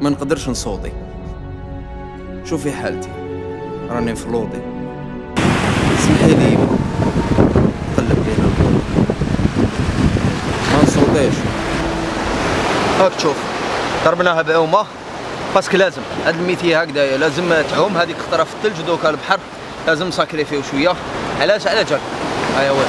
ما نقدرش نصوتي. شوفي حالتي راني في لوضي، سمحي لي نقلب بين البول، ما نصوتيش. هاك تشوف ضربناها بعومه باسكو لازم هاد الميتيه هكذايا لازم تعوم. هذيك خطره في الثلج ودوكا البحر لازم نساكريفيو شويه. علاش على جال هيا وين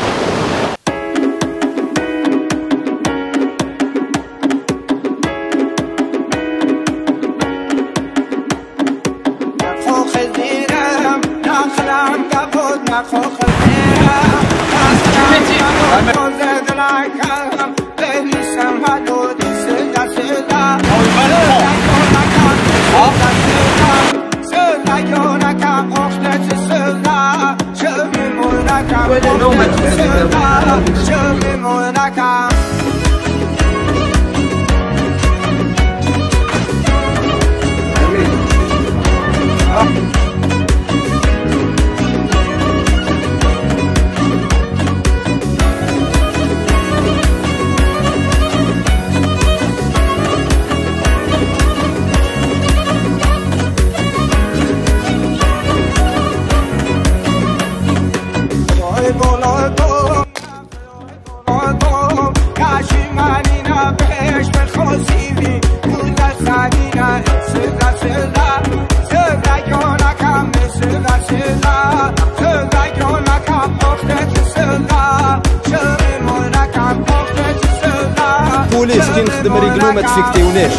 بوليس كي نخدم رجلو ما تفيكتيوناش.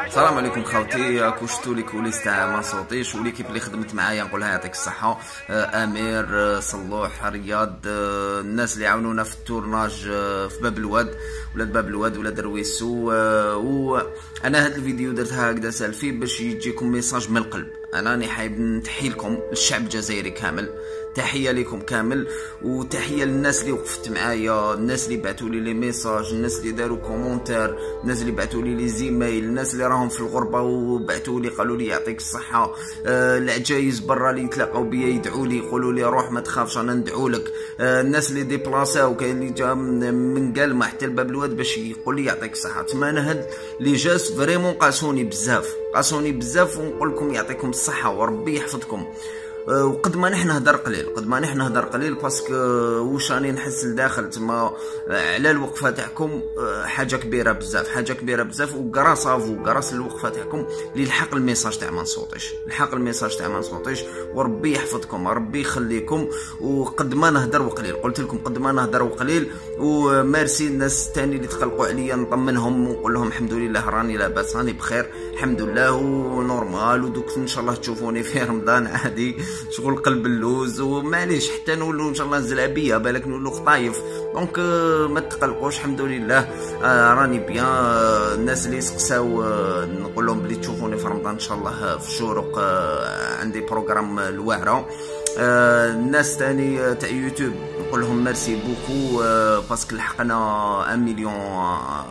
السلام عليكم خوتي، كوشتو لي كوليس تاع ما صوتيش وليكيب اللي خدمت معايا نقولها يعطيك الصحه. امير، صلوح، رياض، الناس اللي عاونونا في التورناج في باب الواد، ولاد باب الواد، ولاد رويسو. وانا هذا الفيديو درتها هكذا سالفي باش يجيكم ميساج من القلب. انا راني حايب نتحي لكم الشعب الجزائري كامل، تحيه لكم كامل، وتحيه للناس اللي وقفت معايا، الناس اللي بعثوا لي لي ميساج، الناس اللي داروا كومونتير، الناس اللي بعثوا لي لي زيميل، الناس اللي راهم في الغربه وبعثوا لي قالوا لي يعطيك الصحه، العجايز برا اللي يتلاقاو بيا يدعوا لي يقولوا لي روح ما تخافش انا ندعو لك، الناس اللي ديبلاساو، كاين اللي جا من قلمه حتى لباب الواد باش يقول لي يعطيك الصحه. تما انا هاد لي جاس فريمون قاسوني بزاف ونقول لكم يعطيكم الصحه وربي يحفظكم. وقد ما نحن نهضر قليل باسكو واش راني نحس لداخل تما على الوقفه تاعكم حاجه كبيره بزاف وكراس الوقفه تاعكم اللي لحق الميساج تاع ما نصوتيش، وربي يحفظكم ربي يخليكم. وقد ما نهضر وقليل، قلت لكم قد ما نهضر وقليل. وميرسي الناس الثاني اللي تقلقوا عليا نطمنهم ونقول لهم الحمد لله راني لاباس راني بخير الحمد لله ونورمال، ودوك ان شاء الله تشوفوني في رمضان عادي شغل قلب اللوز، ومعليش حتى نولوا ان شاء الله الزلابيه بالك نولوا خطايف. دونك ما تقلقوش الحمد لله راني بيان. الناس اللي سقساو نقول لهم بلي تشوفوني في رمضان ان شاء الله في الشروق عندي بروغرام الواعره. الناس تاني تاع يوتيوب نقول لهم ميرسي بوكو باسكو لحقنا 1 مليون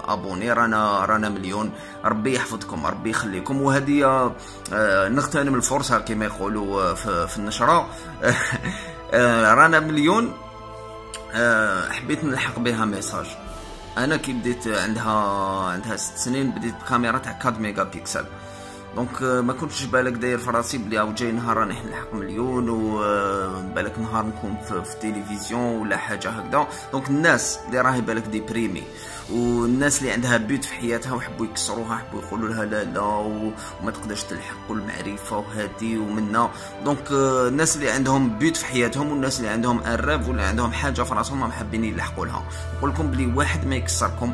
ابوني، رانا مليون. ربي يحفظكم ربي يخليكم. وهذه نغتنم الفرصه كما يقولوا في النشره رانا مليون. حبيت نلحق بها ميساج. انا كي بديت عندها 6 سنين بديت بكاميرا تاع 4 ميجا بيكسل، دونك ما كنتش بالك داير في راسي بلي او جاي نهار راني نلحق مليون، وبالك نهار نكون في التلفزيون ولا حاجه هكذا. دونك الناس اللي راهي بالك ديبريمي، والناس اللي عندها بيوت في حياتها وحبوا يكسروها، حبوا يقولوا لها لا وما تقدرش تلحق المعرفه وهذه ومنا. دونك الناس اللي عندهم بيوت في حياتهم والناس اللي عندهم الريف ولا عندهم حاجه في راسهم ما حابين يلحقوا لها، نقول لكم بلي واحد ما يكسركم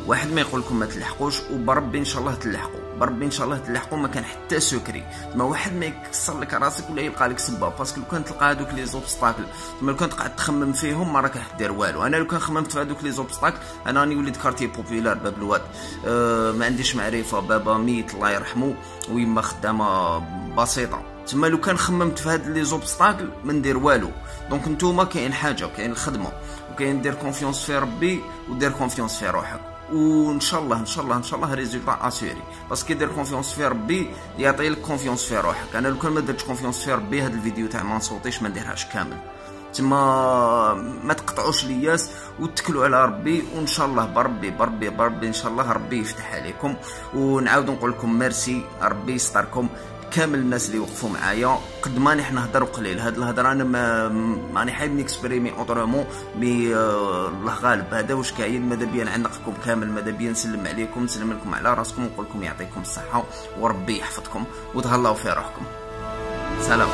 واحد ما يقول لكم ما تلحقوش، وبربي ان شاء الله تلحقوا، بربي ان شاء الله تلحقوا. ما كان حتى سكري، ما واحد ما يكسر لك راسك ولا يلقى لك سبه، باسكو لو كان تلقى هذوك لي زوبستاكل تما لو كان تقعد تخمم فيهم ما راك راح دير والو. انا لو كان خممت في هذوك لي زوبستاكل، انا راني وليد كارتي بوبولار باب الواد، ما عنديش معرفه، بابا ميت الله يرحمه ويما خدامه بسيطه، تما لو كان خممت في هاد لي زوبستاكل ما ندير والو. دونك نتوما كاين حاجه، كاين الخدمه، وكاين دير كونفيونس في ربي ودير كونفيونس في روحك، وان شاء الله ان شاء الله ان شاء الله ريزولطا اسيوري. باسكو كي دير كونفيونس في ربي يعطي لك كونفيونس في روحك. انا لو كان ما درتش كونفيونس في ربي هاد الفيديو تاع ما نصوتيش ما نديرهاش كامل. تما ما تقطعوش الياس وتكلوا على ربي، وان شاء الله بربي بربي بربي ان شاء الله ربي يفتح عليكم. ونعاود نقول لكم ميرسي، ربي يستركم كامل الناس اللي وقفوا معايا. قد ماني حنا نهضروا قليل، هاد الهضره انا ماني حايب نكسبريمي اوترومون، مي الله غالب هذا واش كاين. ماذا بيا نعنقكم كامل، ماذا بيا نسلم عليكم، نسلم لكم على راسكم، ونقول لكم يعطيكم الصحه وربي يحفظكم وتهلاو في روحكم. سلام.